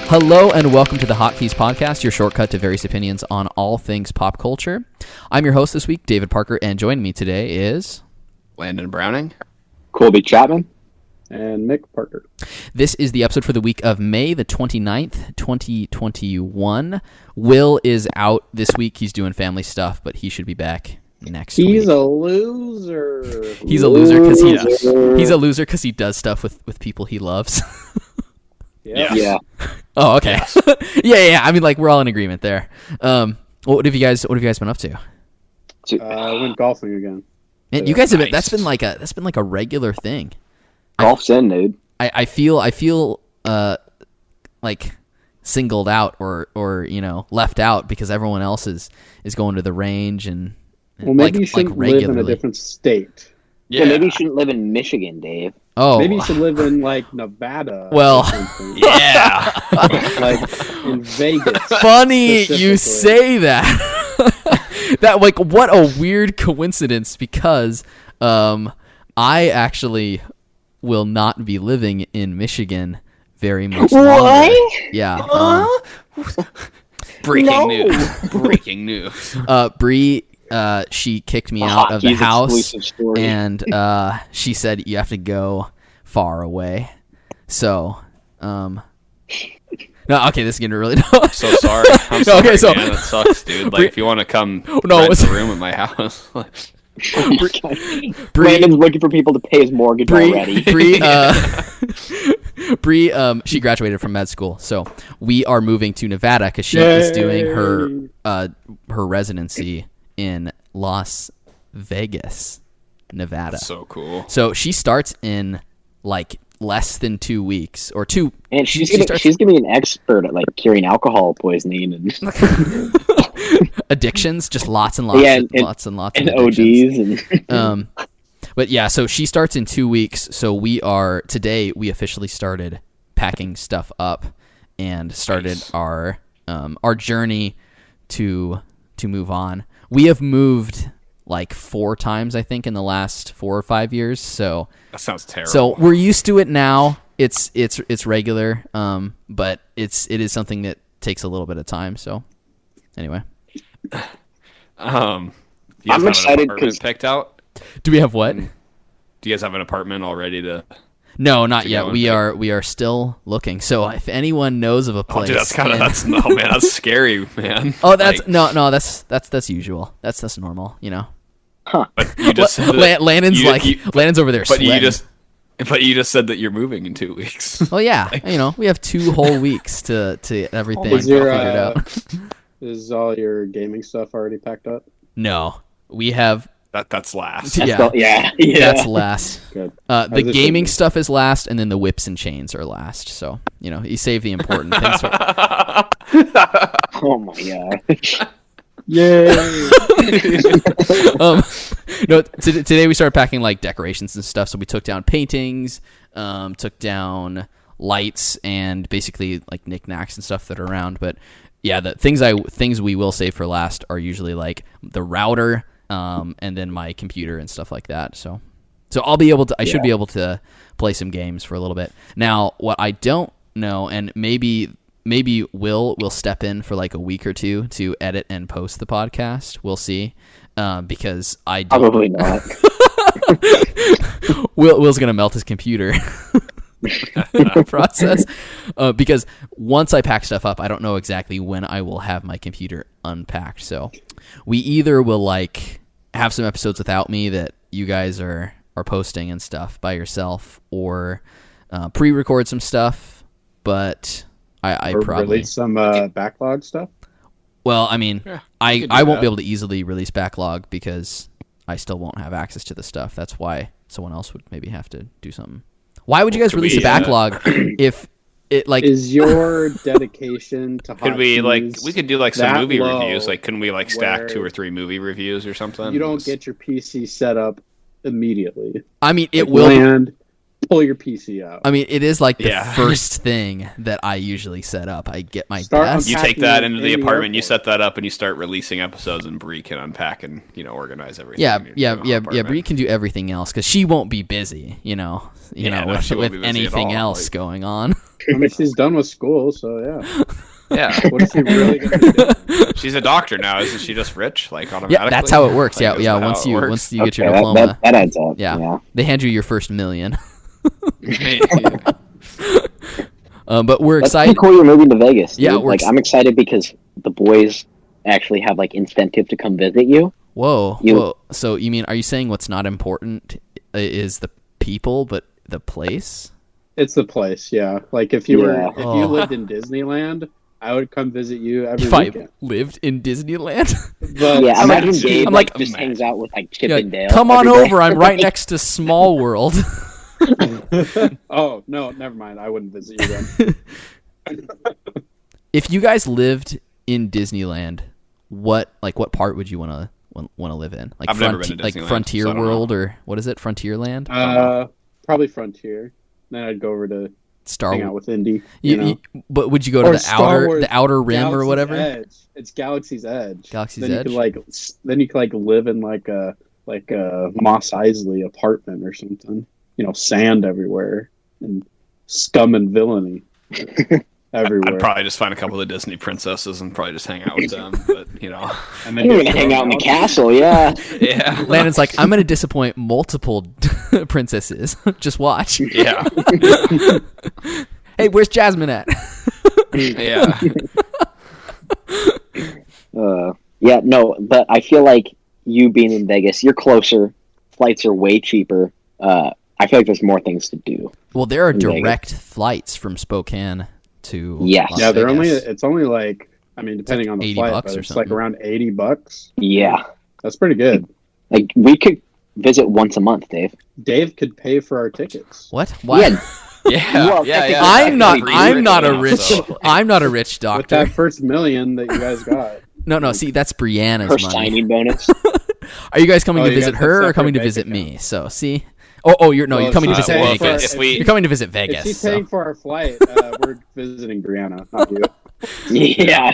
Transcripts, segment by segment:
Hello and welcome to the Hotkeys podcast, your shortcut to various opinions on all things pop culture. I'm your host this week, David Parker, and joining me today is... Landon Browning. Colby Chapman. And Mick Parker. This is the episode for the week of May the 29th, 2021. Will is out this week. He's doing family stuff, but he should be back next week. He's a loser. He's a loser because he's a loser because he does stuff with people he loves. Yeah. Oh, okay. Yeah. I mean, like, we're all in agreement there. What have you guys been up to? I went golfing again. And you guys have been, that's been like a regular thing. Golf's in, dude. I feel like singled out or left out because everyone else is going to the range and well, maybe you shouldn't live in a different state. Yeah, maybe you shouldn't live in Michigan, Dave. Oh, maybe you should live in like Nevada. Well, Yeah. like in Vegas. Funny you say that. That like what a weird coincidence because I actually will not be living in Michigan very much longer. What? Yeah. Breaking news. Bree, she kicked me out of the house, story. and she said you have to go far away. So, no, okay, this is getting really dumb. So sorry. I'm sorry, Okay, so- man. It sucks, dude. Like, if you want to come No, rent it's- a room at my house. Brandon's looking for people to pay his mortgage already. Bree, she graduated from med school, so we are moving to Nevada because she is doing her residency in Las Vegas, Nevada. So cool. So she starts in like less than 2 weeks or two. And she's gonna be an expert at like curing alcohol poisoning and Addictions, just lots and lots, lots and lots and of addictions. ODs and But yeah, so she starts in 2 weeks. So today we officially started packing stuff up and started our journey to move on. We have moved like 4 times, I think, in the last 4 or 5 years. So That sounds terrible. So we're used to it now. It's regular, but it is something that takes a little bit of time. So anyway, you guys I'm have an excited apartment 'cause- picked out? do we have what? Do you guys have an apartment already to... No, not to yet. go and We are still looking. So if anyone knows of a Oh, place, dude, that's scary, man. Oh, that's Like, no, that's usual. That's normal, you know. But you just said that, Landon's Landon's over there but sweating. you just said that you're moving in 2 weeks. Oh yeah, we have 2 whole weeks to everything Is your, figured out. Is all your gaming stuff already packed up? No, we have. That's last. Yeah, yeah. that's last. Good. The gaming stuff is last, and then the whips and chains are last. So you save the important things. Oh my god. Yay! No, today we started packing like decorations and stuff. So we took down paintings, took down lights, and basically like knickknacks and stuff that are around. But yeah, the things we will save for last are usually like the router, and then my computer and stuff like that. So I'll be able to. I should be able to play some games for a little bit. Now, what I don't know, and maybe Will step in for like a week or two to edit and post the podcast. We'll see, because I don't... Probably not. Will's gonna melt his computer. Process, because once I pack stuff up, I don't know exactly when I will have my computer unpacked. So we either will like have some episodes without me that you guys are posting and stuff by yourself, or pre-record some stuff. But I Or probably release some backlog stuff. Well, I mean, Yeah, I won't be able to easily release backlog because I still won't have access to the stuff. That's why someone else would maybe have to do something. Why would you guys release a backlog if it like Is your dedication to Could we Hotkeys we could do like some that movie low reviews? Like, couldn't we like stack where 2 or 3 movie reviews or something? you don't get your PC set up immediately? I mean, it Like, will. land, pull your PC out. I mean, it is like the Yeah. first thing that I usually set up. I get my Start desk. You unpacking take that it into the in the apartment, you airport. set that up, and you start releasing episodes, and Bree can unpack and organize everything. Yeah, in your apartment. Bree can do everything else because she won't be busy, Yeah, no, with she won't be busy at anything all, else like- going on. I mean, she's done with school, so yeah. Yeah. What is she really going to do? She's a doctor now. Isn't she just rich? Like automatically? Yeah, that's how it works. Like, Yeah. isn't that Once how it you works? get your Okay, diploma, that adds up. yeah, they hand you your first $1 million. Yeah. But we're That's excited. pretty cool you're moving to Vegas. Dude. Yeah, I'm excited because the boys actually have like incentive to come visit you. Whoa. So you mean, are you saying what's not important is the people, but the place? It's the place, yeah. Like if you Yeah. you lived in Disneyland, I would come visit you every If weekend. I lived in Disneyland, But Yeah, I'm imagine like- Dave I'm like- just hangs out with like Chip yeah, and Dale. come on every day. over. I'm right next to Small World. oh no, never mind. I wouldn't visit you then. If you guys lived in Disneyland, what part would you want to live in? Like I've never been to like Disneyland, Frontier so I don't World, or what is it? Frontierland? Probably Frontier. Then I'd go over to Star hang out Wars. with Indy. You know? But would you go to Or the Star Wars, outer rim Galaxy's or whatever? Edge. It's Galaxy's Edge. Galaxy's then Edge? You could live in like a Moss Isley apartment or something. Sand everywhere and scum and villainy everywhere. I'd probably just find a couple of Disney princesses and probably just hang out with them. But and You're gonna hang out in the castle, yeah. yeah, Landon's like, I'm going to disappoint multiple princesses. Just watch. yeah, Hey, where's Jasmine at? yeah. Yeah, no, but I feel like you being in Vegas, you're closer. Flights are way cheaper. I feel like there's more things to do. Well, there are In Vegas. direct flights from Spokane to Yes. Las Yeah, Vegas. it's only like, I mean, depending on the 80 flight, bucks but or it's something. like around $80. Yeah, That's pretty good. like we could visit once a month, Dave. Dave could pay for our tickets. What? Why? Yeah, Yeah, Well, yeah, technically, yeah. I'm not. Free I'm rich not a now, rich. so- I'm not a rich With doctor. that first $1 million that you guys got. No. See, that's Brianna's her money. signing bonus. Are you guys coming Oh, to you visit got her the or coming to separate visit bank me? So see. Oh, you're Well, you're coming to she's visit paying Vegas. for- You're coming to visit If Vegas. she's so. paying for our flight, we're visiting Brianna, not you. Yeah,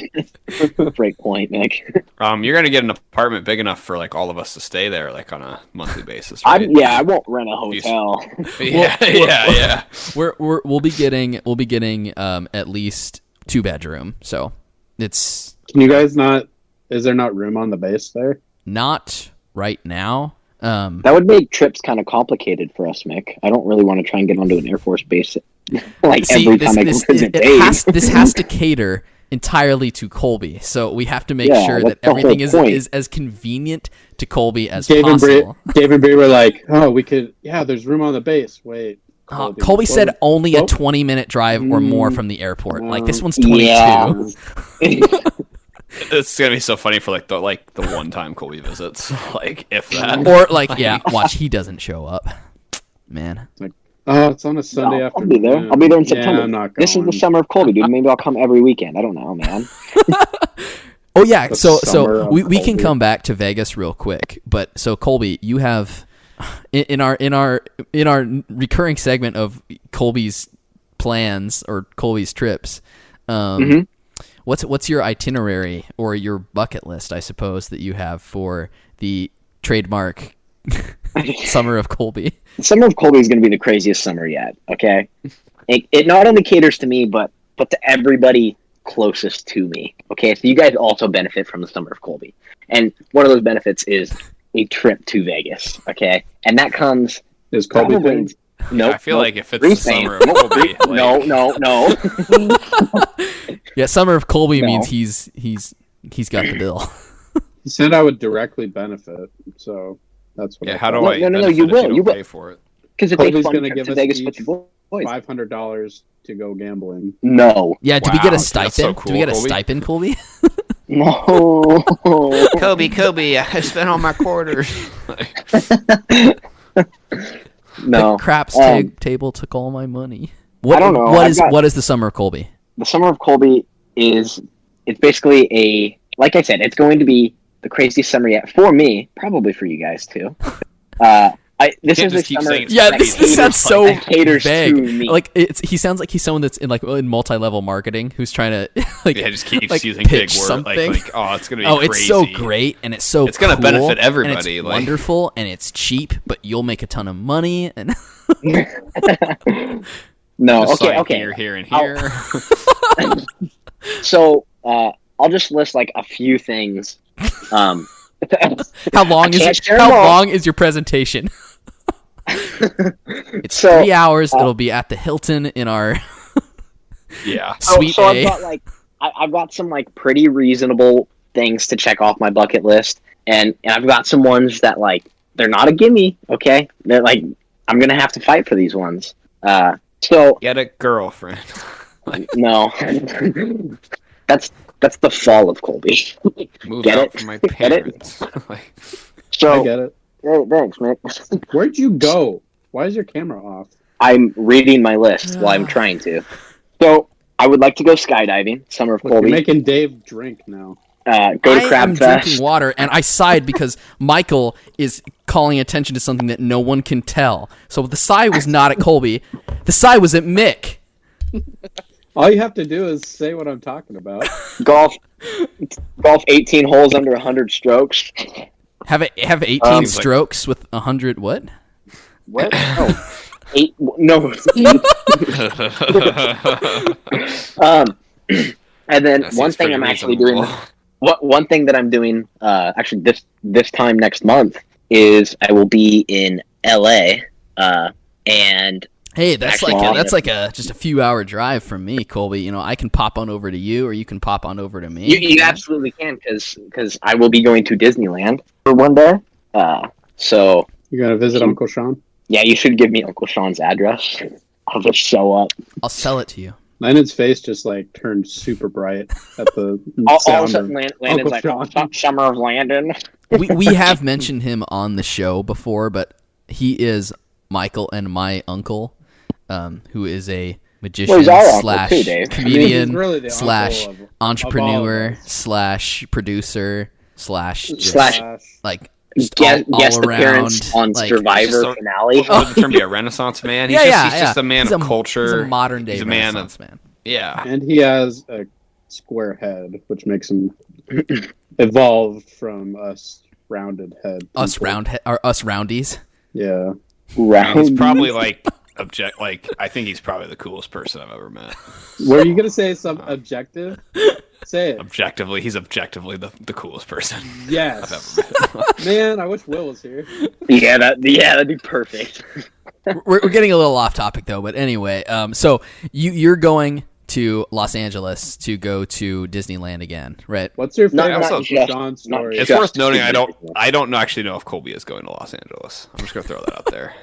great point, Nick. You're gonna get an apartment big enough for like all of us to stay there, like on a monthly basis. Right? I won't rent a hotel. Yeah. We'll be getting at least 2-bedroom. So it's Can you guys not? Is there not room on the base there? not right now. That would make trips kind of complicated for us, Mick. I don't really want to try and get onto an Air Force base like every time I go visit Dave. this has to cater entirely to Colby. So we have to make Yeah, sure that's that the whole everything is point. as convenient to Colby as Dave and possible. Bree were like, "Oh, we could. Yeah, there's room on the base. Wait." Colby said only a Nope. 20-minute drive or more from the airport. Like this one's Yeah. 22. It's gonna be so funny for like the one time Colby visits, like if that. Or like, yeah, watch, he doesn't show up. Man. Oh, it's on a Sunday No, I'll afternoon. be there. I'll be there in Yeah, September. I'm not This is going. the summer of Colby, dude. Maybe I'll come every weekend. I don't know, man. Oh yeah, The so summer of we can Colby. come back to Vegas real quick. But so Colby, you have in our recurring segment of Colby's plans or Colby's trips. Mhm. What's your itinerary or your bucket list, I suppose, that you have for the trademark Summer of Colby? The summer of Colby is going to be the craziest summer yet. Okay, it not only caters to me, but to everybody closest to me. Okay, so you guys also benefit from the summer of Colby, and one of those benefits is a trip to Vegas. Okay, and that comes Is Colby probably. paying? Nope, I feel nope. like if it's Bree's the paying. summer of Colby, like, No. Yeah, Summer of Colby No. means he's got the bill. He said I would directly benefit, so that's what. Yeah, I how do thought. I? No, benefit you if will, don't you will. pay for it. Because it's Colby's a fun gonna trip give to us Vegas with each your boys. $500 to go gambling. No, Yeah, do we get a Wow, stipend? that's so Do we get a cool, Colby. stipend, Colby? no. Colby, I spent all my quarters. No. The craps table took all my money. What, I don't know. What is the Summer of Colby? The Summer of Colby it's basically like I said, it's going to be the craziest summer yet for me, probably for you guys too. This can't is a just keep summer. saying it's Yeah, that this caters- sounds so that caters vague. to me. Like he sounds like he's someone that's in multi-level marketing who's trying to like Yeah, just keeps like, using big pitch words. something. Like, oh, it's gonna be oh, crazy. it's so great and it's so It's gonna cool, benefit and everybody, it's like- wonderful and it's cheap, but you'll make a ton of money. And No, Just okay, sign okay. Here, and here. So I'll just list like a few things. How long is your presentation? It's 3 hours. It'll be at the Hilton in our Yeah. suite so A. I've got some like pretty reasonable things to check off my bucket list, and I've got some ones that like they're not a gimme. Okay, they're like I'm gonna have to fight for these ones. So Get a girlfriend. no, that's the fall of Colby. Move Get out it? from my Get it? parents. Like, So I get it. hey, thanks, Mick. Where'd you go? Why is your camera off? I'm reading my list while I'm trying to. So I would like to go skydiving. Summer of Look, you're Colby. making Dave drink now. Go to I Crab am Fest. drinking water, and I sighed because Michael is calling attention to something that no one can tell. So the sigh was not at Colby. The sigh was at Mick. All you have to do is say what I'm talking about. Golf 18 holes under 100 strokes. Have 18 like- strokes with 100 what? What? Oh, 8. No. And then That one seems thing pretty I'm actually reasonable. doing. One thing that I'm doing actually this time next month is I will be in LA and Hey, that's Actually, like a just a few hour drive from me, Colby. You know, I can pop on over to you, or you can pop on over to me. you absolutely can because I will be going to Disneyland for one day. So You're gonna visit Uncle Sean? yeah, you should give me Uncle Sean's address. I'll just show up. I'll sell it to you. Landon's face just like turned super bright at the All of a sound sudden, of Landon's like, Uncle Sean. Summer of Landon. We have mentioned him on the show before, but he is Michael and my uncle, who is a magician he's our uncle slash too, Dave. comedian He's really the slash uncle of entrepreneur all of us. slash producer slash just, Slash- like Guest all appearance around, on like, Survivor Just a- finale. What would the term be? A Renaissance man? He's just a man He's of culture. He's a modern day He's a man Renaissance of man. yeah. And he has a square head, which makes him evolved from us rounded head. Us people. us roundies. Yeah. Round. He's probably like I think he's probably the coolest person I've ever met. Were you gonna say some objective? Say it. Objectively, he's objectively the coolest person Yes. I've ever met. Man, I wish Will was here. Yeah, that'd be perfect. We're getting a little off topic though, but anyway, so you're going to Los Angeles to go to Disneyland again, right? What's your Not- favorite not Uncle just- Sean not story? It's Just worth noting to I don't actually know if Colby is going to Los Angeles. I'm just gonna throw that out there.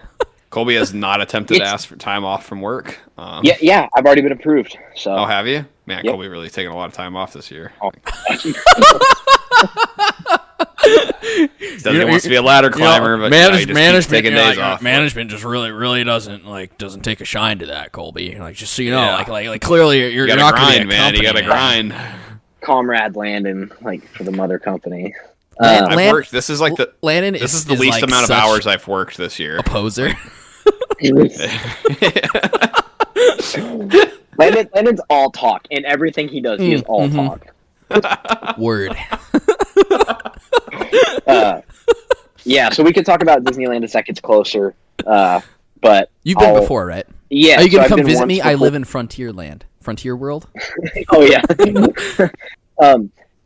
Colby has not attempted to ask for time off from work. Yeah, I've already been approved. So Oh, have you? Man, Yep. Colby really taking a lot of time off this year. Says he wants to be a ladder climber, but he just keeps taking days off. management just really doesn't take a shine to that, Colby. Like, just so you know, Yeah. like clearly you're You gotta not going to grind, man. You gotta grind. Comrade Landon, like for the mother company. Land- I've worked. This is like Landon this is is the least like amount of such hours I've worked this year. a poser. Landon's all talk, and everything he does, he is all talk. Word. Yeah, so we could talk about Disneyland as that gets closer. But You've been before, right? Yeah. Are you so going I've to come been visit once me? I before. live in Frontierland. Frontier World? Oh yeah.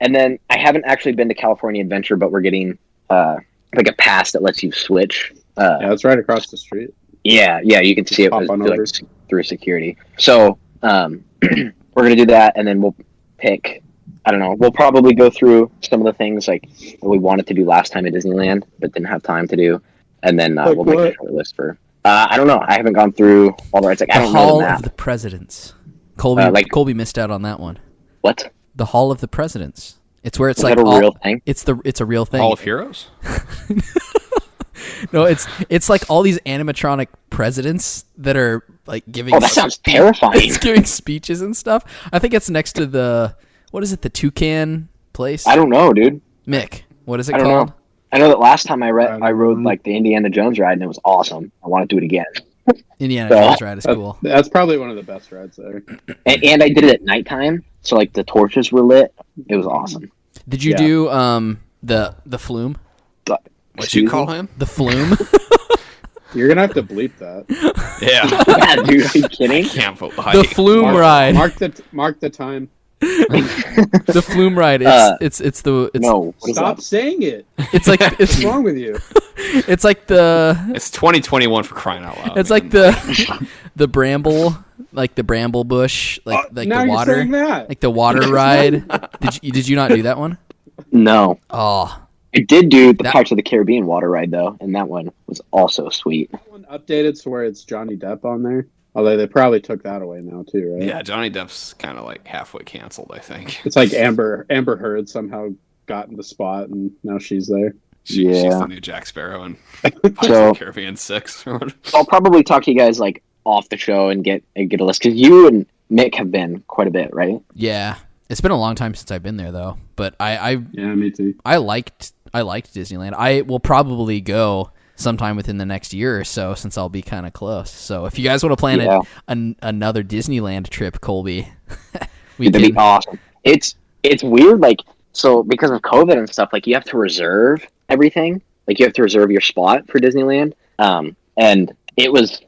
And then I haven't actually been to California Adventure, but we're getting like a pass that lets you switch. Yeah, it's right across the street. Yeah, you can see it Hop on through, over. through security. So we're gonna do that, and then we'll pick. I don't know. We'll probably go through some of the things like that we wanted to do last time at Disneyland, but didn't have time to do, and then Like we'll make what? a short list for. I don't know. I haven't gone through all the rides. Like I The don't know the Hall map. of the Presidents. Colby Colby missed out on that one. What? The Hall of the Presidents. It's where it's Is like that a real thing? It's a real thing. Hall of Heroes. No, it's like all these animatronic presidents that are like giving. Oh, that sounds terrifying. It's giving speeches and stuff. I think it's next to the what is it? The Toucan place. I don't know, dude. Mick, what is it I don't called? know. I know that last time I don't rode know. like the Indiana Jones ride, and it was awesome. I want to do it again. Indiana So- Jones ride is cool. That's probably one of the best rides there. And I did it at nighttime, so like the torches were lit. It was awesome. Did you Yeah. do the flume? But What'd you call him? The flume? You're gonna have to bleep that. Yeah. Yeah, dude, are you kidding? Can't vote the The flume ride. Mark the time. The flume ride. It's No, what is Stop that? saying it. It's like What's wrong with you? it's like the It's 2021 for crying out loud. it's man. like the bramble, like the bramble bush, like now the you're water, saying that. like the water ride. Did you not do that one? No. Oh, I did do the That- Pirates of the Caribbean water ride, though, and that one was also sweet. One updated to where it's Johnny Depp on there. Although they probably took that away now too, right? Yeah, Johnny Depp's kind of like halfway canceled, I think. It's like Amber Heard somehow got in the spot and now she's there. She's Yeah. the new Jack Sparrow in Pirates So- of the Caribbean 6. I'll probably talk to you guys like off the show and get a list because you and Mick have been quite a bit, right? yeah. It's been a long time since I've been there though, but I Yeah, me too. liked Disneyland. I will probably go sometime within the next year or so since I'll be kind of close. So if you guys want to plan Yeah. another Disneyland trip, Colby, we That'd be can. awesome. It's weird, like so because of COVID and stuff. Like you have to reserve everything. Like you have to reserve your spot for Disneyland. And it was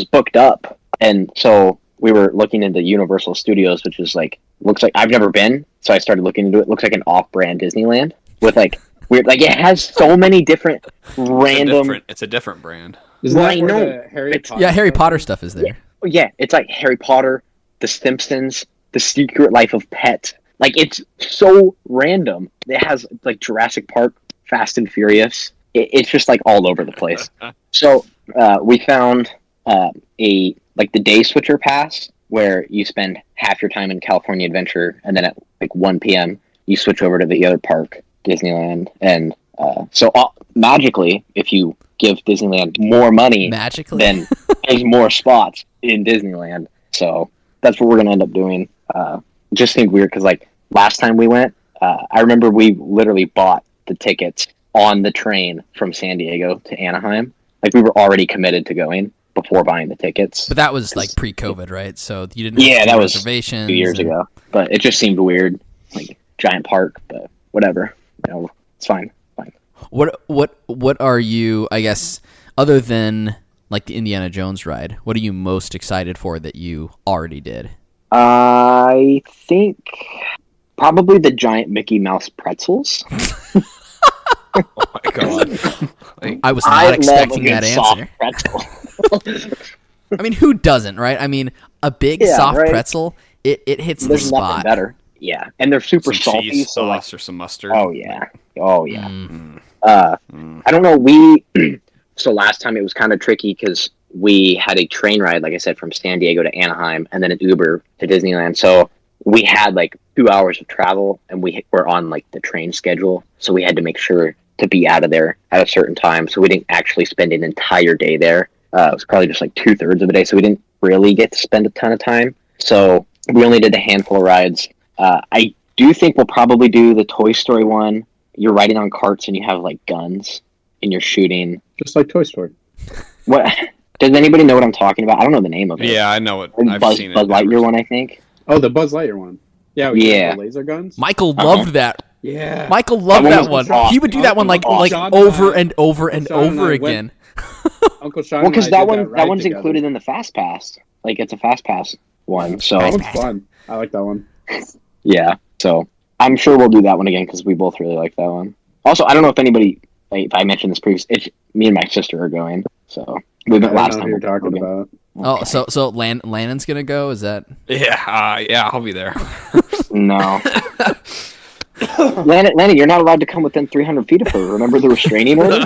booked up, and so we were looking into Universal Studios, which is like looks like I've never been, so I started looking into it. Looks like an off-brand Disneyland with like weird, like it has so many different random. It's a different brand. Isn't Well, that I where know. the Harry It's- Potter Yeah, Harry stuff Potter is? stuff is there. Yeah, it's like Harry Potter, The Simpsons, The Secret Life of Pets. Like it's so random. It has like Jurassic Park, Fast and Furious. It's just like all over the place. So we found the day switcher pass where you spend half your time in California Adventure, and then at like 1 p.m. you switch over to the other park, Disneyland, and so magically, if you give Disneyland more money, Magically, then there's more spots in Disneyland. So that's what we're gonna end up doing. It just seemed weird because like last time we went, I remember we literally bought the tickets on the train from San Diego to Anaheim. Like we were already committed to going before buying the tickets. but that was like pre-COVID, right? So you didn't. Have Yeah, to do that was reservations 2 years and- ago. But it just seemed weird, like giant park. But whatever, it's fine. What are you? I guess other than like the Indiana Jones ride, what are you most excited for that you already did? I think probably the giant Mickey Mouse pretzels. Oh my god. Like, I was I not love expecting a that good soft answer. pretzel. I mean, who doesn't, right? I mean, a big Yeah, soft right. pretzel, it hits the There's nothing spot. better. Yeah, and they're super some salty. cheese So like, sauce or some mustard. oh yeah, oh yeah. Mm. I don't know. We so last time it was kind of tricky because we had a train ride, like I said, from San Diego to Anaheim, and then an Uber to Disneyland. So we had like 2 hours of travel, and we were on like the train schedule, so we had to make sure to be out of there at a certain time. So we didn't actually spend an entire day there. It was probably just like 2/3 of a day, so we didn't really get to spend a ton of time. So we only did a handful of rides. I do think we'll probably do the Toy Story one. You're riding on carts and you have like guns and you're shooting. Just like Toy Story. What? Does anybody know what I'm talking about? I don't know the name of it. Yeah, I know it. And I've Buzz seen it. Lightyear one, I think. Oh, the Buzz Lightyear one. Yeah, we Yeah. have the laser guns. Michael loved that. Yeah. Michael loved That that one one. was awesome. He would do that one like Awesome. Sean over and I- and over and Sean and over I again. Uncle Sean. Well, because and I that did one ride that one's together. included in the Fast Pass. Like it's a Fast Pass one. So That one's fun. I like that one. yeah. So I'm sure we'll do that one again because we both really like that one. Also, I don't know if anybody, like, if I mentioned this previously, it's me and my sister are going. So we I went don't last know time. who you're talking Okay. about. Oh, so Landon's gonna go? Is that? Yeah, I'll be there. No. Landon, you're not allowed to come within 300 feet of her. Remember the restraining order?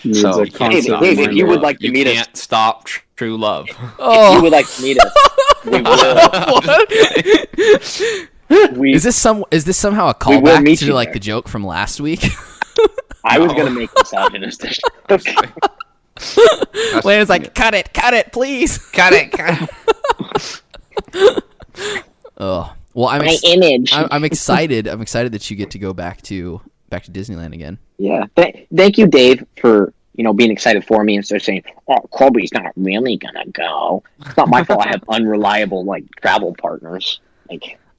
Needs So, a Dave, constant Dave, if you reminder. would like to you meet us, can't stop true love. if you Oh, would like to meet us, we will. is this somehow a We will callback meet to you like there. the joke from last week? I was going to make misogynistic. Landon's like, cut it, please. Got it. Oh, well, My image. I'm excited. I'm excited that you get to go back to Disneyland again. Yeah. Thank you, Dave, for being excited for me instead of saying, "Oh, Colby's not really gonna go." It's not my fault. I have unreliable travel partners.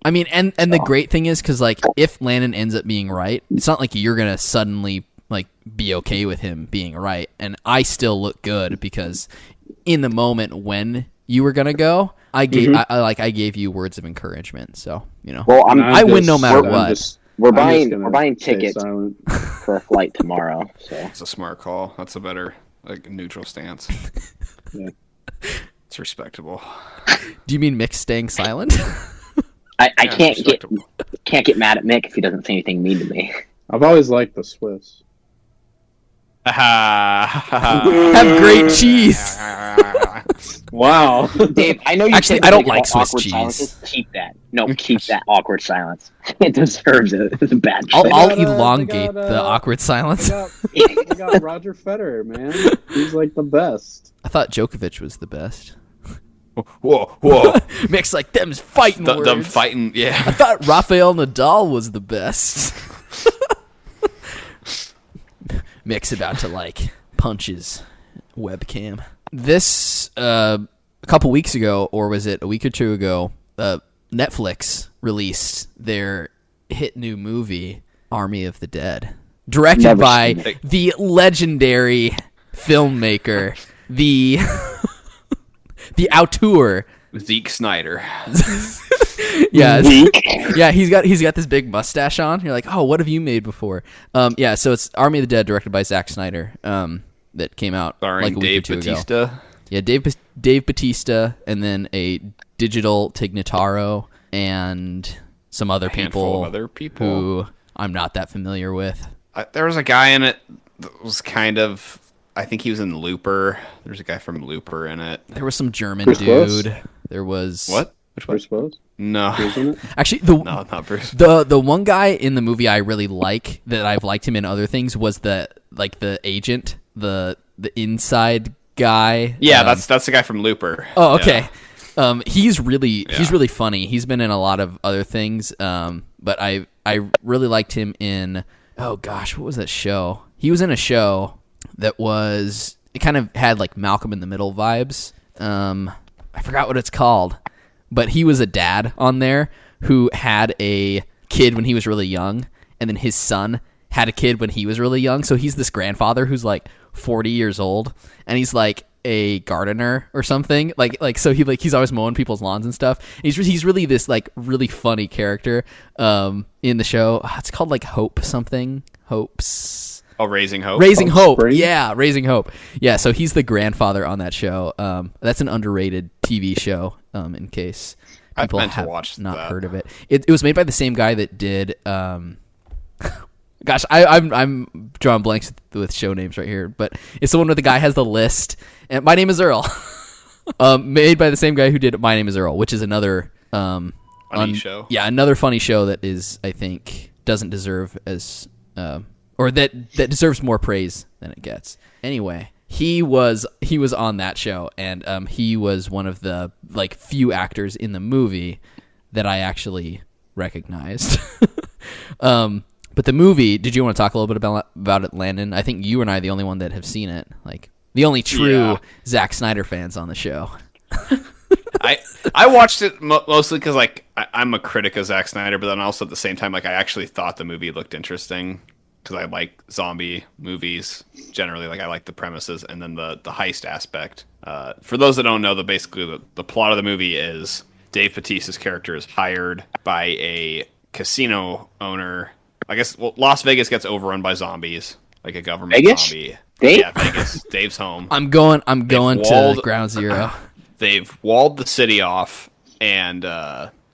I mean, and the great thing is because like if Landon ends up being right, it's not like you're gonna suddenly like be okay with him being right. And I still look good because in the moment when you were gonna go, I gave you words of encouragement. So Well, I win no matter what. We're buying tickets for a flight tomorrow. So That's a smart call. That's a better neutral stance. Yeah. It's respectable. Do you mean Mick staying silent? I can't get mad at Mick if he doesn't say anything mean to me. I've always liked the Swiss. Have great cheese. Wow. Dave, I know you actually I don't like Swiss cheese. Silences. Keep that. No, keep that awkward silence. It deserves it. It's a bad choice. I'll elongate the awkward silence. They got Roger Federer, man. He's like the best. I thought Djokovic was the best. Whoa. Mick's like, them's fighting words. Them fighting, yeah. I thought Rafael Nadal was the best. Mick's about to punch his webcam. This a couple weeks ago, or was it a week or two ago, Netflix released their hit new movie Army of the Dead, directed by the legendary filmmaker, the auteur Zeke Snyder. Yeah, yeah, he's got this big mustache on. You're like, oh, what have you made before? Yeah, so it's Army of the Dead, directed by Zack Snyder. That came out starring like a week or two Batista. ago. Yeah, Dave Batista, and then a digital Tignataro, and some other people who I'm not that familiar with. There was a guy in it that was kind of. I think he was in Looper. There's a guy from Looper in it. There was some German Bruce dude. Willis? There was what? Which one? Bruce Willis? No. Actually, no, not Bruce. The one guy in the movie I really like that I've liked him in other things was the agent, the inside guy. Yeah, that's the guy from Looper. Oh, okay. Yeah. He's really funny. He's been in a lot of other things. But I really liked him in, oh gosh, what was that show? He was in a show that was, it kind of had like Malcolm in the Middle vibes. I forgot what it's called, but he was a dad on there who had a kid when he was really young, and then his son had a kid when he was really young. So he's this grandfather who's like 40 years old, and he's like a gardener or something. So he's always mowing people's lawns and stuff. And he's really this like really funny character in the show. It's called like Hopes. Oh, Raising Hope. Raising Hope. Spring? Yeah, Raising Hope. Yeah, so he's the grandfather on that show. That's an underrated TV show, in case people have not heard of it. It was made by the same guy that did... gosh, I'm drawing blanks with show names right here, but it's the one where the guy has the list. And My Name is Earl. Made by the same guy who did My Name is Earl, which is another... funny show. Yeah, another funny show that is, I think, doesn't deserve as... or that deserves more praise than it gets. Anyway, he was on that show, and he was one of the like few actors in the movie that I actually recognized. But the movie, did you want to talk a little bit about it, Landon? I think you and I are the only one that have seen it. Like the only true Zack Snyder fans on the show. I watched it mostly because I'm a critic of Zack Snyder, but then also at the same time I actually thought the movie looked interesting. Because I like zombie movies generally, I like the premises and then the heist aspect. For those that don't know, basically the plot of the movie is Dave Bautista's character is hired by a casino owner. I guess Las Vegas gets overrun by zombies, like a government zombie. Dave? Yeah, Vegas. Dave's home. I'm going to Ground Zero. They've walled the city off, and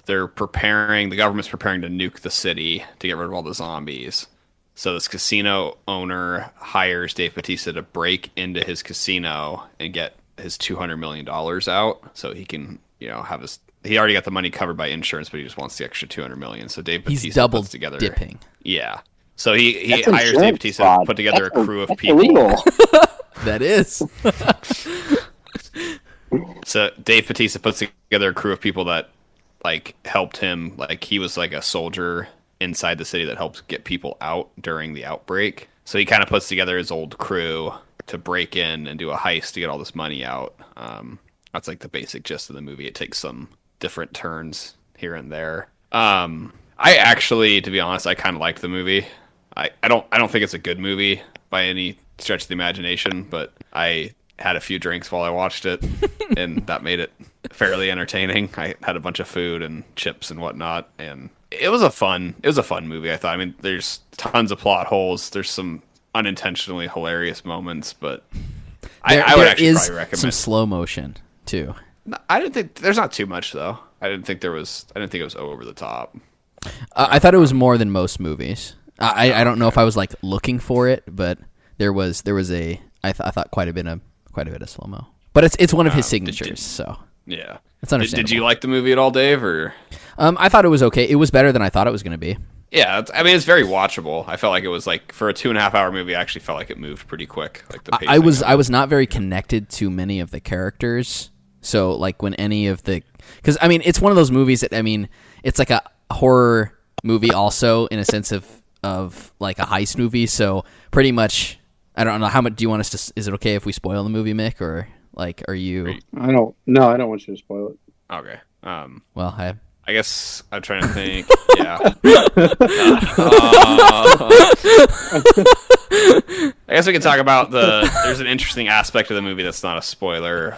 they're preparing. The government's preparing to nuke the city to get rid of all the zombies. So this casino owner hires Dave Bautista to break into his casino and get his $200 million out, so he can, have his. He already got the money covered by insurance, but he just wants the extra $200 million. So Dave Bautista He's double puts together dipping. Yeah. So he hires Dave Bautista to put together a crew of people. Illegal. That is. So Dave Bautista puts together a crew of people that helped him. He was like a soldier inside the city that helped get people out during the outbreak. So he kind of puts together his old crew to break in and do a heist to get all this money out. That's the basic gist of the movie. It takes some different turns here and there. I actually, to be honest, I kind of liked the movie. I don't think it's a good movie by any stretch of the imagination, but I had a few drinks while I watched it, and that made it fairly entertaining. I had a bunch of food and chips and whatnot, and it was a fun movie. I thought. I mean, there's tons of plot holes. There's some unintentionally hilarious moments, but I would actually probably recommend some slow motion too. I didn't think there's not too much though. I didn't think it was over the top. I thought it was more than most movies. I don't know if I was like looking for it, but there was I thought quite a bit of slow mo. But it's one of his signatures, so yeah, it's understandable. Did you like the movie at all, Dave? Or I thought it was okay. It was better than I thought it was going to be. Yeah, I mean it's very watchable. I felt like it was like for a 2.5 hour movie. I actually felt like it moved pretty quick. Like the I was not very connected to many of the characters. So like when any of the because I mean it's one of those movies that I mean it's like a horror movie also in a sense of like a heist movie. So pretty much I don't know how much do you want us to. Is it okay if we spoil the movie, Mick, or like are you? I don't. No, I don't want you to spoil it. Okay. Well, I guess I'm trying to think. Yeah. I guess we can talk about there's an interesting aspect of the movie that's not a spoiler.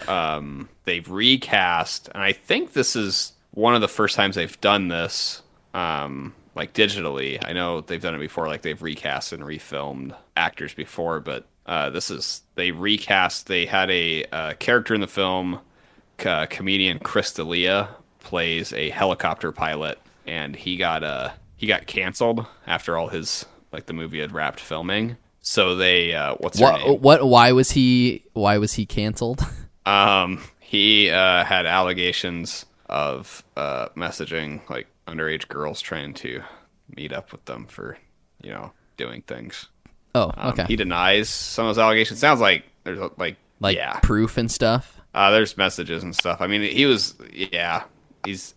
They've recast, and I think this is one of the first times they've done this, like digitally. I know they've done it before, like they've recast and refilmed actors before, but they recast. They had a character in the film, comedian Chris D'Elia plays a helicopter pilot, and he got canceled after all his the movie had wrapped filming. So they what's her name? Why was he canceled? He had allegations of messaging like underage girls trying to meet up with them for doing things. Oh, okay. He denies some of those allegations. Sounds like there's proof and stuff. There's messages and stuff. I mean, he's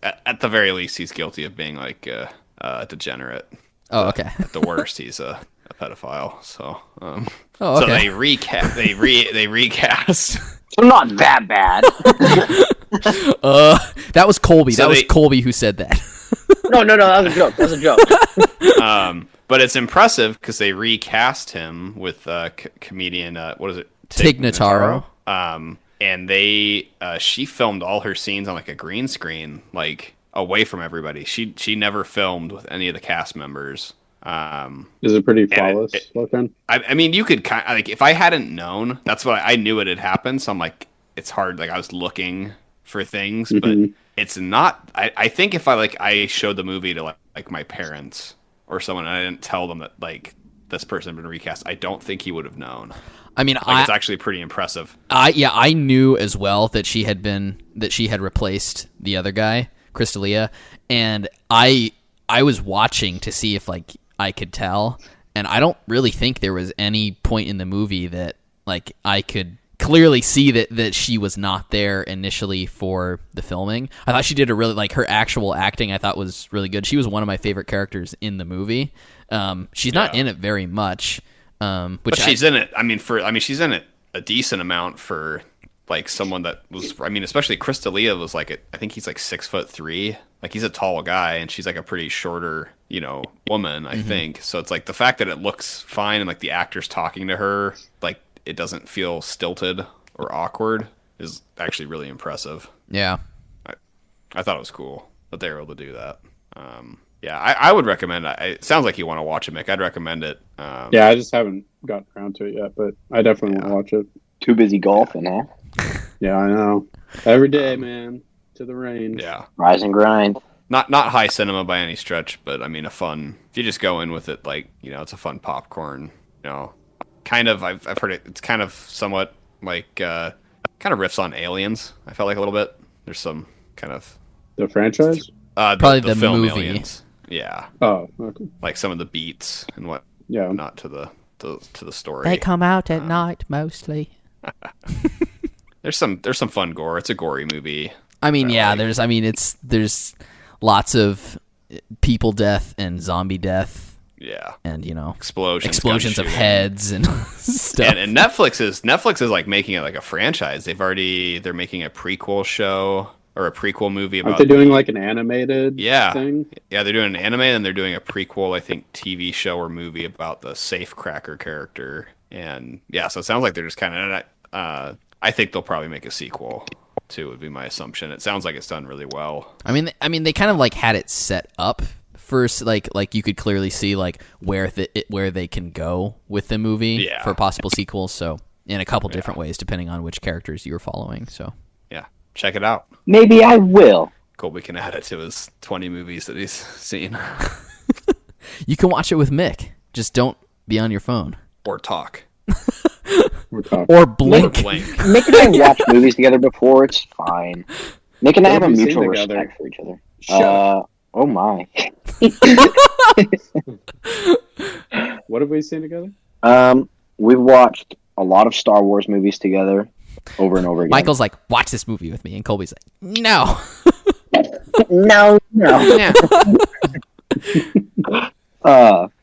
at the very least he's guilty of being like a degenerate. Oh, okay. At the worst, he's a pedophile. So, okay. So they recast. They recast. So not that bad. That was Colby. So that was Colby who said that. No, that was a joke. That was a joke. But it's impressive because they recast him with comedian. What is it? Tig Notaro. And she filmed all her scenes on like a green screen, like away from everybody. She never filmed with any of the cast members. Is it pretty flawless looking? I mean, you could kind of, like if I hadn't known, that's what I knew it had happened. So I'm like, it's hard. Like I was looking for things, but it's not. I think if I showed the movie to like my parents or someone, and I didn't tell them that like this person had been recast, I don't think he would have known. I mean, it's actually pretty impressive. I knew as well that she had replaced the other guy, Chris D'Elia, and I was watching to see if like I could tell, and I don't really think there was any point in the movie that like I could clearly see that she was not there initially for the filming. I thought she did a really like her actual acting. I thought was really good. She was one of my favorite characters in the movie. She's not in it very much. But she's in it. She's in it a decent amount for like someone that was. I mean, especially Chris D'Elia was like I think he's like 6'3". Like he's a tall guy, and she's like a pretty shorter, woman. I think so. It's like the fact that it looks fine and like the actor's talking to her, like it doesn't feel stilted or awkward, is actually really impressive. Yeah, I thought it was cool that they were able to do that. Yeah, I would recommend it. It sounds like you want to watch it, Mick. I'd recommend it. Yeah, I just haven't gotten around to it yet, but I definitely want to watch it. Too busy golfing, huh? Yeah, I know. Every day, man, to the range. Yeah. Rise and grind. Not high cinema by any stretch, but I mean a fun. If you just go in with it, like it's a fun popcorn. Kind of. I've heard it. It's kind of somewhat like kind of riffs on Aliens. I felt like a little bit. There's some kind of the franchise. Probably the film movie. Aliens. Yeah. Oh, okay. Like some of the beats and what. Yeah. Not to the story. They come out at night mostly. There's some fun gore. It's a gory movie. I mean, yeah. There's lots of people death and zombie death. Yeah. And explosions of heads and stuff. And Netflix is like making it like a franchise. They're making a prequel show. or a prequel movie about. Aren't they doing like an animated thing? Yeah, they're doing an anime and they're doing a prequel, I think, TV show or movie about the Safecracker character. And yeah, so it sounds like they're just kind of. I think they'll probably make a sequel too. Would be my assumption. It sounds like it's done really well. I mean, they kind of like had it set up first, like you could clearly see like where they can go with the movie for possible sequels. So in a couple different ways, depending on which characters you were following. So yeah, check it out. Maybe I will. Colby can add it to his 20 movies that he's seen. You can watch it with Mick. Just don't be on your phone Or talk. or blink. Mick and I watched movies together before. It's fine. Mick and I have a mutual respect for each other. Oh my. What have we seen together? We've watched a lot of Star Wars movies together over and over again. Michael's like, watch this movie with me, and Colby's like, no. No.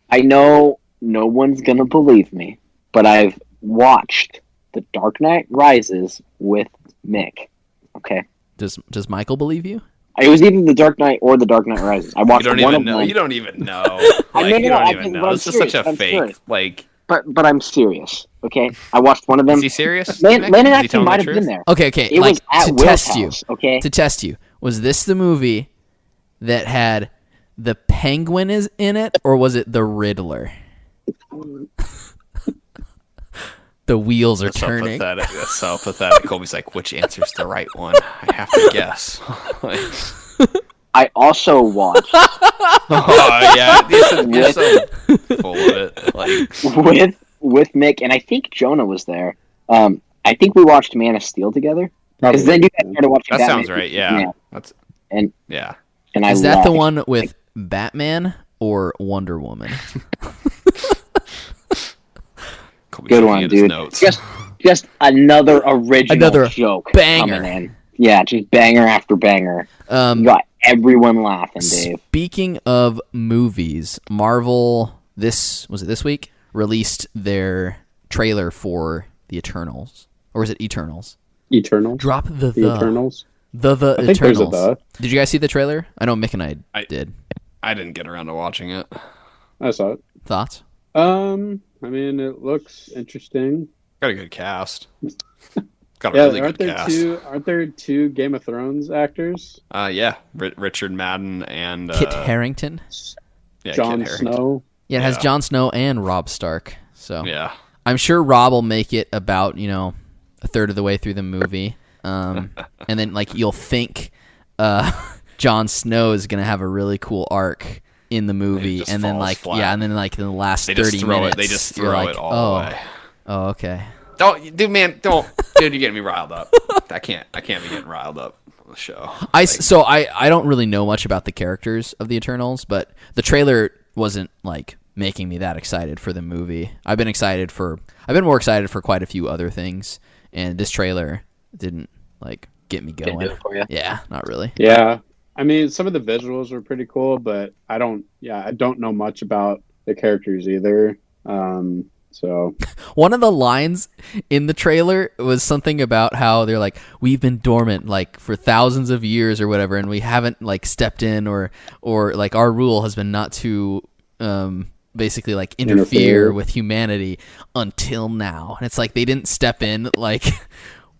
I know no one's gonna believe me, but I've watched The Dark Knight Rises with Mick. Okay. Does Michael believe you? It was either The Dark Knight or The Dark Knight Rises. I watched one of them. You don't even know. I You don't even know. This is such a fake. Serious. Like, but I'm serious. Okay, I watched one of them. is he serious? Landon actually might have been there. Okay. It like, was at to Will's test house, you. Okay. To test you, was this the movie that had the Penguin in it, or was it the Riddler? The wheels are turning. That's so pathetic. Colby's like, which answer's the right one? I have to guess. I also watched oh yeah, you're so full of it. Like with Mick, and I think Jonah was there. I think we watched Man of Steel together. Because then you guys started watching. That Batman. sounds right. Yeah. And is that the one with Batman or Wonder Woman? Good one, dude. Just another original joke. Banger. Coming in. Yeah, just banger after banger. You got everyone laughing, Dave. Speaking of movies, Marvel this week released their trailer for the Eternals, or was it Eternals? Eternals. Drop the Eternals. The I think Eternals. there's a the. Did you guys see the trailer? I know Mick and I did. I didn't get around to watching it. I saw it. Thoughts? I mean, it looks interesting. Got a good cast. Got a really good cast. Aren't there two Game of Thrones actors? Yeah, Richard Madden and Kit Harington. Yeah, Jon Snow. Yeah, it has Jon Snow and Robb Stark. So yeah, I'm sure Robb will make it about a third of the way through the movie, and then like you'll think Jon Snow is gonna have a really cool arc in the movie, and then in the last 30 minutes they just throw it all away. Oh, okay. Don't, dude, you're getting me riled up. I can't be getting riled up on the show. I don't really know much about the characters of the Eternals, but the trailer wasn't like making me that excited for the movie. I've been more excited for quite a few other things, and this trailer didn't like get me going. Didn't do it for you? Yeah, not really. Yeah. I mean, some of the visuals were pretty cool, but I don't know much about the characters either. So one of the lines in the trailer was something about how they're like, we've been dormant like for thousands of years or whatever, and we haven't like stepped in or like our rule has been not to basically like interfere with humanity until now. And it's like they didn't step in like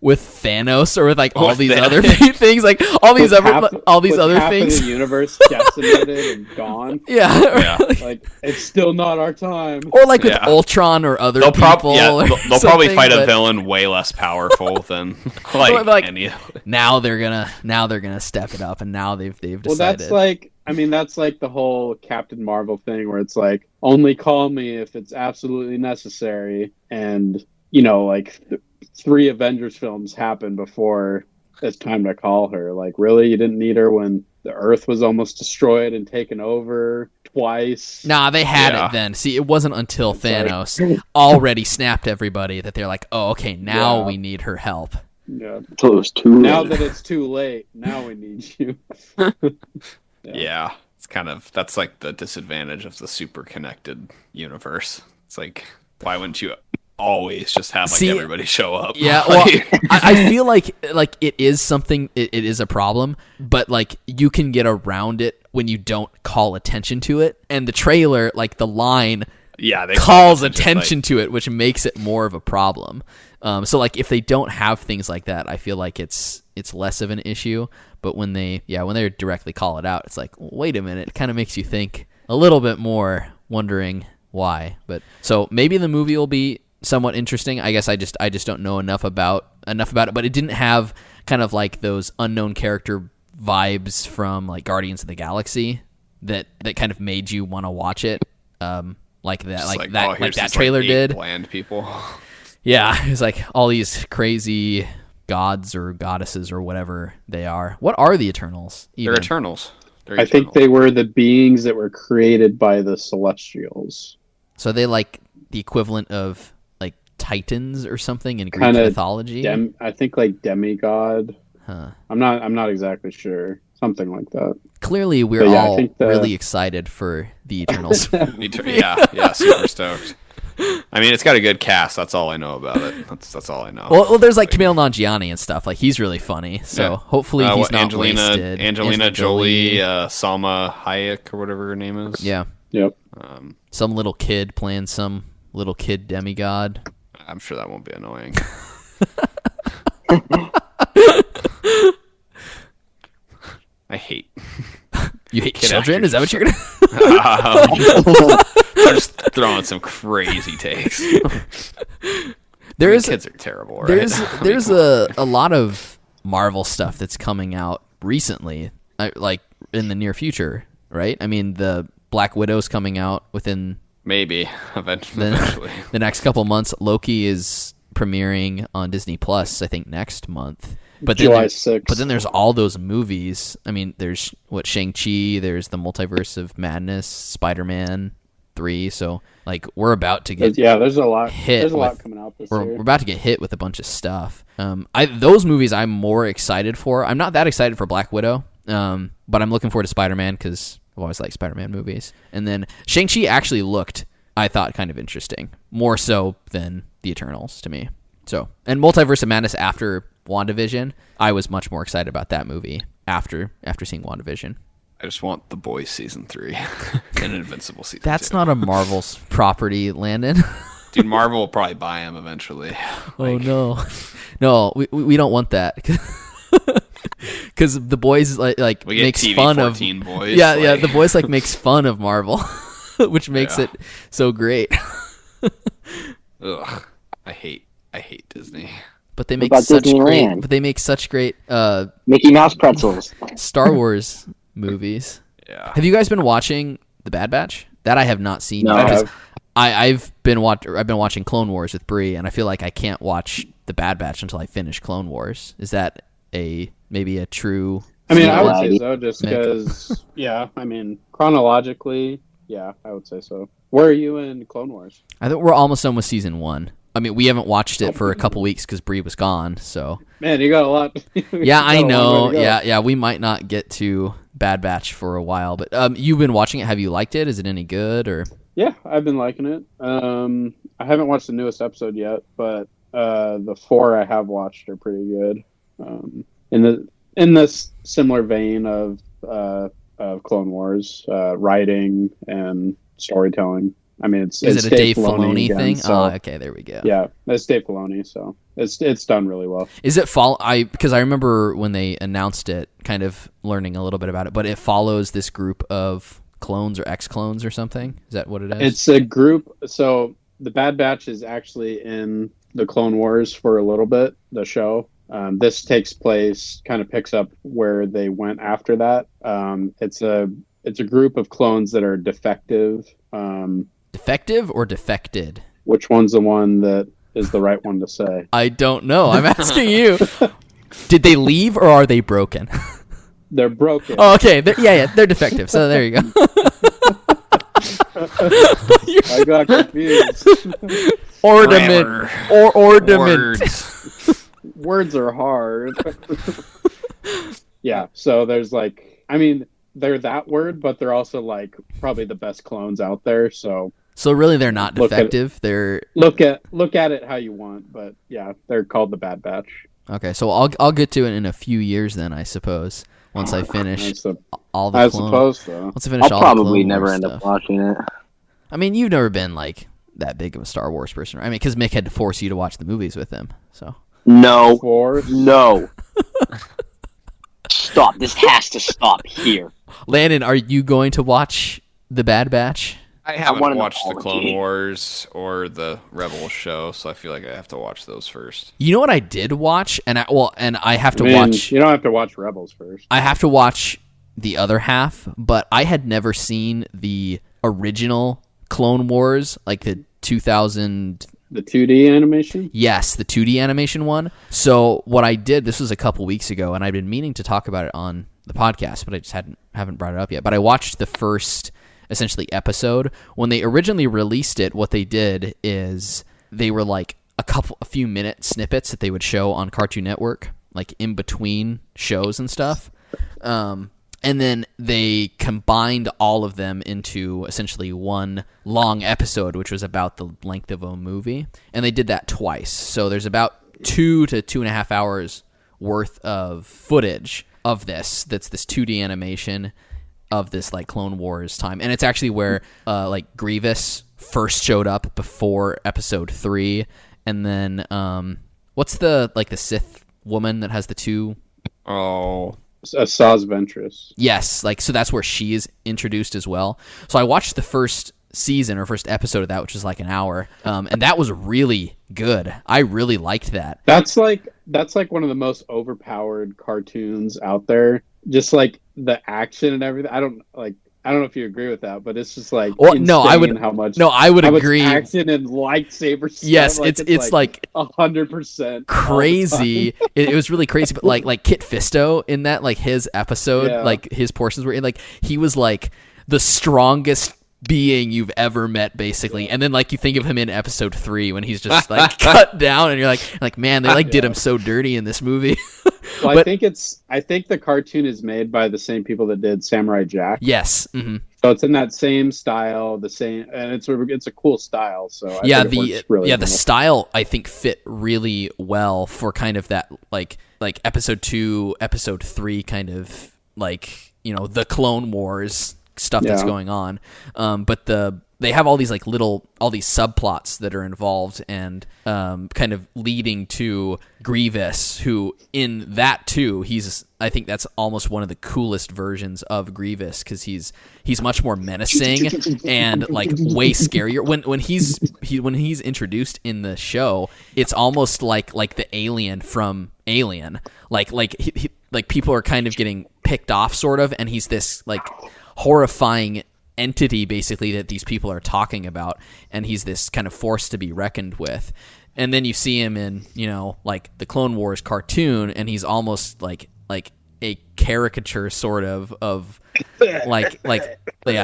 with Thanos or with like all these other things, like all these other things. Of the universe decimated and gone. Yeah. Like it's still not our time. Or like with Ultron or other people. They'll probably fight a villain way less powerful than like any. Now they're gonna step it up, and now they've decided. Well, that's like the whole Captain Marvel thing, where it's like only call me if it's absolutely necessary, and like. 3 Avengers films happened before it's time to call her. Like, really? You didn't need her when the Earth was almost destroyed and taken over twice? Nah, they had it then. See, it wasn't until Thanos already snapped everybody that they're like, oh, okay, now we need her help. Yeah. Until it was too late. Now that it's too late, now we need you. Yeah. It's kind of, that's like the disadvantage of the super connected universe. It's like, why wouldn't you always just have like See, everybody show up. Yeah, well, I feel like it is something. It is a problem, but like you can get around it when you don't call attention to it. And the trailer, like the line, they calls attention to it, which makes it more of a problem. So like if they don't have things like that, I feel like it's less of an issue. But when they directly call it out, it's like, wait a minute, it kind of makes you think a little bit more, wondering why. But so maybe the movie will be somewhat interesting. I guess I just don't know enough about it. But it didn't have kind of like those unknown character vibes from like Guardians of the Galaxy that kind of made you want to watch it. Like that, Just like that, oh, like that here's trailer like did. Bland people. Yeah, it's like all these crazy gods or goddesses or whatever they are. What are the Eternals? Even? They're Eternals. I think they were the beings that were created by the Celestials. So they like the equivalent of like Titans or something in Greek Kinda mythology. I think like demigod. Huh. I'm not exactly sure. Something like that. Clearly, we're all really excited for the Eternals. yeah, super stoked. I mean, it's got a good cast. That's all I know about it. That's all I know. Well, there's like Kumail Nanjiani and stuff. Like he's really funny. So hopefully he's not wasted. Angelina Jolie, Salma Hayek or whatever her name is. Yeah. Yep. Some little kid playing some little kid demigod. I'm sure that won't be annoying. I hate. You hate children? Is that what you're gonna? I'm just throwing some crazy takes. Kids are terrible. Right? There's a lot of Marvel stuff that's coming out recently, like in the near future, right? I mean, the Black Widow's coming out within maybe eventually. The next couple months. Loki is premiering on Disney Plus, I think next month. But then July 6th. But then there's all those movies. I mean, there's Shang-Chi, there's the Multiverse of Madness, Spider-Man 3. So like we're about to get there's a lot coming out this year. We're about to get hit with a bunch of stuff. Those movies I'm more excited for. I'm not that excited for Black Widow, but I'm looking forward to Spider-Man because I've always liked Spider-Man movies. And then Shang-Chi actually looked, I thought, kind of interesting, more so than the Eternals to me. So, and Multiverse of Madness after WandaVision, I was much more excited about that movie after seeing WandaVision. I just want The Boys season 3 and Invincible season 2. That's not a Marvel's property, Landon. Dude, Marvel will probably buy him eventually. Oh no, we don't want that because The Boys like makes TV fun of boys. Yeah, The Boys like makes fun of Marvel, which makes it so great. Ugh, I hate Disney. But they make such great Mickey Mouse pretzels. Star Wars movies. Yeah. Have you guys been watching The Bad Batch? That I have not seen. No, yet. I've been watching Clone Wars with Bree, and I feel like I can't watch The Bad Batch until I finish Clone Wars. Is that maybe a true? I mean, I would say so, just because. Yeah, I mean, chronologically, yeah, I would say so. Where are you in Clone Wars? I think we're almost done with season 1. I mean, we haven't watched it for a couple weeks because Bree was gone. So man, you got a lot. Yeah, I know. Yeah, we might not get to Bad Batch for a while, but you've been watching it. Have you liked it? Is it any good or? Yeah, I've been liking it. I haven't watched the newest episode yet, but the 4 I have watched are pretty good. In this similar vein of Clone Wars, writing and storytelling. I mean, is it a Dave Filoni thing? So, okay, there we go. Yeah, it's Dave Filoni, so it's done really well. Is it because I remember when they announced it, kind of learning a little bit about it, but it follows this group of clones or ex-clones or something? Is that what it is? It's a group. So the Bad Batch is actually in the Clone Wars for a little bit, the show. This takes place, kind of picks up where they went after that. It's a group of clones that are defective. Defective or defected? Which one's the one that is the right one to say? I don't know. I'm asking you. Did they leave or are they broken? They're broken. Oh, okay. They're defective. So there you go. I got confused. Ornament. Ornament. Words are hard. Yeah, so there's they're that word, but they're also probably the best clones out there. So So really, they're not defective. They're look at it how you want, but yeah, they're called the Bad Batch. okay. So I'll get to it in a few years then, I suppose. Once I finish all the I clone, suppose so. once I finish I'll all the probably Clone never Wars end stuff. up watching it. I mean, you've never been like that big of a Star Wars person. I mean, because Mick had to force you to watch the movies with him. So No. Force. No. Stop. This has to stop here. Landon, are you going to watch the Bad Batch? I haven't want an watched the Clone apology. Wars or the Rebels show, so I feel like I have to watch those first. You know what I did watch, and I have to I mean, watch. You don't have to watch Rebels first. I have to watch the other half, but I had never seen the original Clone Wars, like the 2000. The 2D animation? Yes, the 2D animation one. So what I did, this was a couple weeks ago, and I've been meaning to talk about it on the podcast, but I just haven't brought it up yet. But I watched the first, essentially, episode. When they originally released it, what they did is they were like a few minute snippets that they would show on Cartoon Network, like in between shows and stuff. And then they combined all of them into essentially one long episode, which was about the length of a movie. And they did that twice. So there's about 2 to 2.5 hours worth of footage of this. That's this 2D animation of this like Clone Wars time. And it's actually where like Grievous first showed up before episode 3. And then what's the Sith woman that has the two? Oh, Saz Ventress. Yes, like so that's where she is introduced as well. So I watched the first season or first episode of that, which was like an hour, and that was really good. I really liked that. That's like one of the most overpowered cartoons out there. Just like the action and everything. I don't know if you agree with that, but it's just like No, I would agree. Action and lightsaber stuff. Yes, it's like 100% crazy. It was really crazy, but like Kit Fisto in that, like his episode, like his portions were in, like he was like the strongest being you've ever met, basically. And then like you think of him in episode 3 when he's just like cut down, and you're like man, they like did him so dirty in this movie. Well, But- I think the cartoon is made by the same people that did Samurai Jack. Yes. Mm-hmm. So it's in that same style, and it's a cool style. So I Yeah, think it works really the well. style I think fit really well for kind of that like episode 2, episode 3 kind of like, you know, the Clone Wars stuff that's going on. But they have all these like all these subplots that are involved and kind of leading to Grievous, who in that too, I think that's almost one of the coolest versions of Grievous, because he's much more menacing and like way scarier. When he's introduced in the show, it's almost like the alien from Alien. Like people are kind of getting picked off sort of, and he's this like horrifying entity basically that these people are talking about, and he's this kind of force to be reckoned with. And then you see him in, you know, like the Clone Wars cartoon, and he's almost like a caricature sort of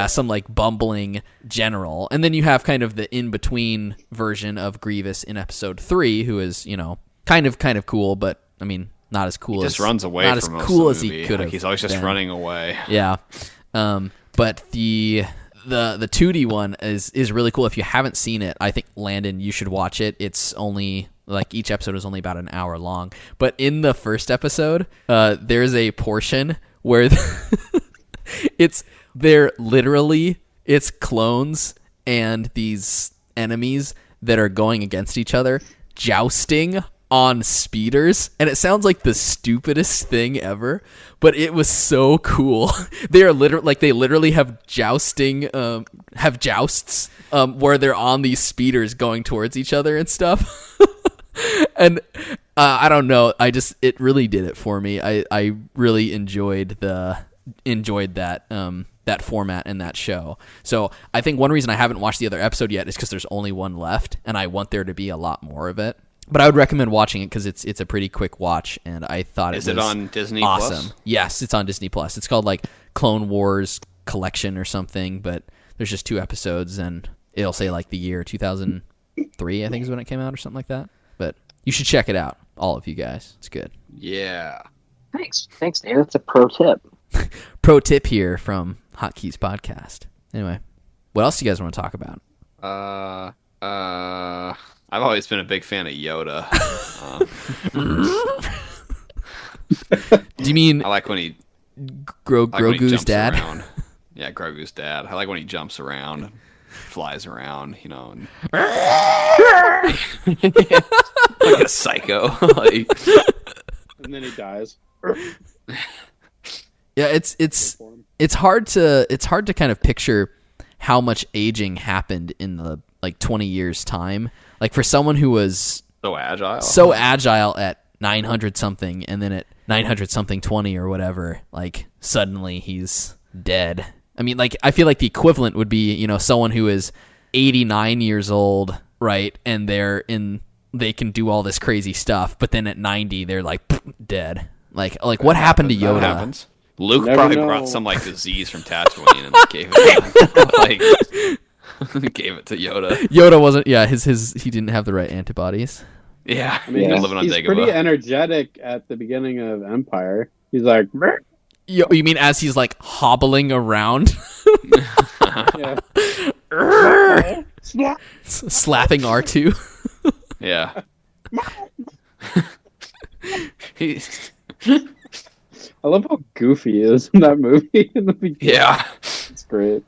some like bumbling general. And then you have kind of the in-between version of Grievous in episode 3, who is, you know, kind of cool, but I mean not as cool he as just runs away not from as most cool of as the he movie. could have. Like, he's always just been. running away. Yeah. But the 2D one is really cool. If you haven't seen it, I think, Landon, you should watch it. It's only like each episode is only about an hour long. But in the first episode, there's a portion where it's clones and these enemies that are going against each other jousting on speeders, and it sounds like the stupidest thing ever, but it was so cool. They literally have jousts where they're on these speeders going towards each other and stuff. And I don't know, it really did it for me. I really enjoyed that format and that show. So I think one reason I haven't watched the other episode yet is because there's only one left, and I want there to be a lot more of it. But I would recommend watching it because it's a pretty quick watch, and I thought Is it it was on Disney awesome. Plus? Yes, it's on Disney Plus. It's called like Clone Wars Collection or something, but there's just 2 episodes, and it'll say like the year 2003, I think is when it came out or something like that. But you should check it out, all of you guys. It's good. Yeah. Thanks, Dave. That's a pro tip. Pro tip here from Hotkeys podcast. Anyway, what else do you guys want to talk about? I've always been a big fan of Yoda. Do you mean I like when he Grogu's jumps dad? around. Yeah, Grogu's dad. I like when he jumps around, flies around, and like a psycho. Like, And then he dies. Yeah, it's hard to kind of picture how much aging happened in the 20 years time. Like for someone who was so agile at 900 something, and then at 900 something 20 or whatever, like suddenly he's dead. I mean, like I feel like the equivalent would be someone who is 89 years old, right, and they can do all this crazy stuff, but then at 90 they're like dead. Like what happened to Yoda? That happens. Luke Never probably know. brought some disease from Tatooine and gave it gave it to Yoda. Yoda wasn't. Yeah, he didn't have the right antibodies. Yeah, I mean, living on he's Dagobah. pretty energetic at the beginning of Empire. He's like, "Meh." You mean as he's like hobbling around, Yeah. slapping R2? Yeah. I love how goofy he is in that movie in the beginning. Yeah. It's great.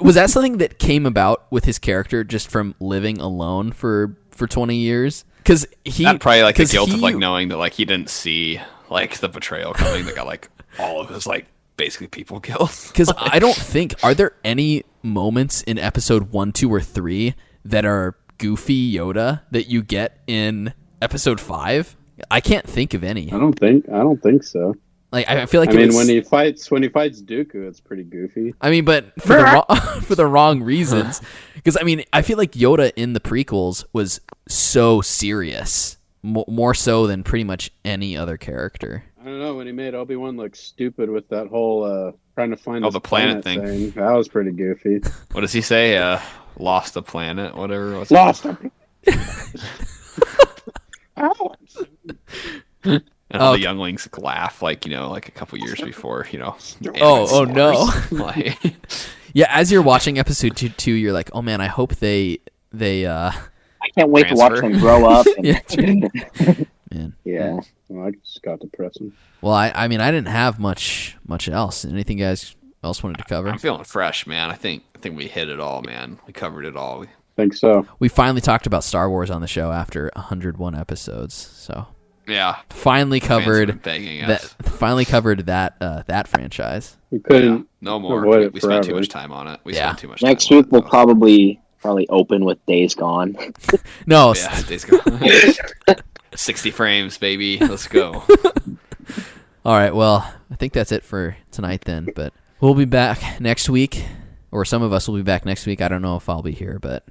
Was that something that came about with his character just from living alone for 20 years? Because he That probably the guilt of knowing that he didn't see the betrayal coming that got all of his basically people killed. Because I don't think, are there any moments in episode 1, 2, or 3 that are goofy Yoda that you get in episode 5? I can't think of any. I don't think so. I feel like when he fights Dooku, it's pretty goofy. I mean, but for the wrong reasons. Because I feel like Yoda in the prequels was so serious, more so than pretty much any other character. I don't know, when he made Obi-Wan look stupid with that whole trying to find the planet thing. That was pretty goofy. What does he say? Lost the planet, whatever. Lost the And all the younglings laugh a couple years before, Oh no. Yeah, as you're Transfer. watching episode 2, you're like, oh man, I hope they I can't wait to watch them grow up. Yeah. Man. Yeah. Well, I just got depressing. Well, I didn't have much else. Anything you guys else wanted to cover? I'm feeling fresh, man. I think we hit it all, man. We covered it all. Think so. We finally talked about Star Wars on the show after 101 episodes. So Yeah. finally Fans have covered been begging that. us. Finally covered that franchise. We couldn't No more. avoid it We spent too forever. much time on it. We Yeah. spent too much Next time week on we'll it. probably open with Days Gone. No, Yeah, days go. 60 frames, baby. Let's go. all right. Well, I think that's it for tonight then. But we'll be back next week, or some of us will be back next week. I don't know if I'll be here, but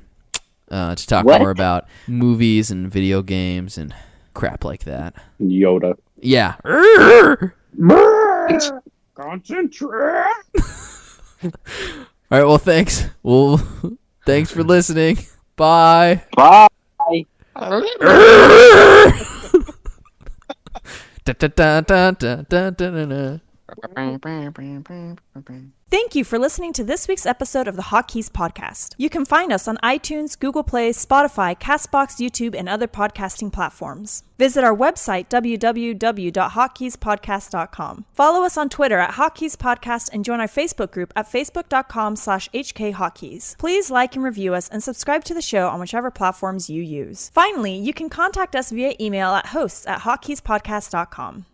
to talk What? more about movies and video games and crap like that. Yoda. Yeah. Concentrate. All right. Well, thanks. Thanks for listening. Bye. Bye. Da-da-da-da-da-da-da-da. Thank you for listening to this week's episode of the Hotkeys podcast. You can find us on iTunes, Google Play, Spotify, Castbox, YouTube, and other podcasting platforms. Visit our website, www.hotkeyspodcast.com. Follow us on Twitter at Hotkeys Podcast and join our Facebook group at facebook.com/HKHotkeys. Please like and review us and subscribe to the show on whichever platforms you use. Finally, you can contact us via email at hosts@hotkeyspodcast.com.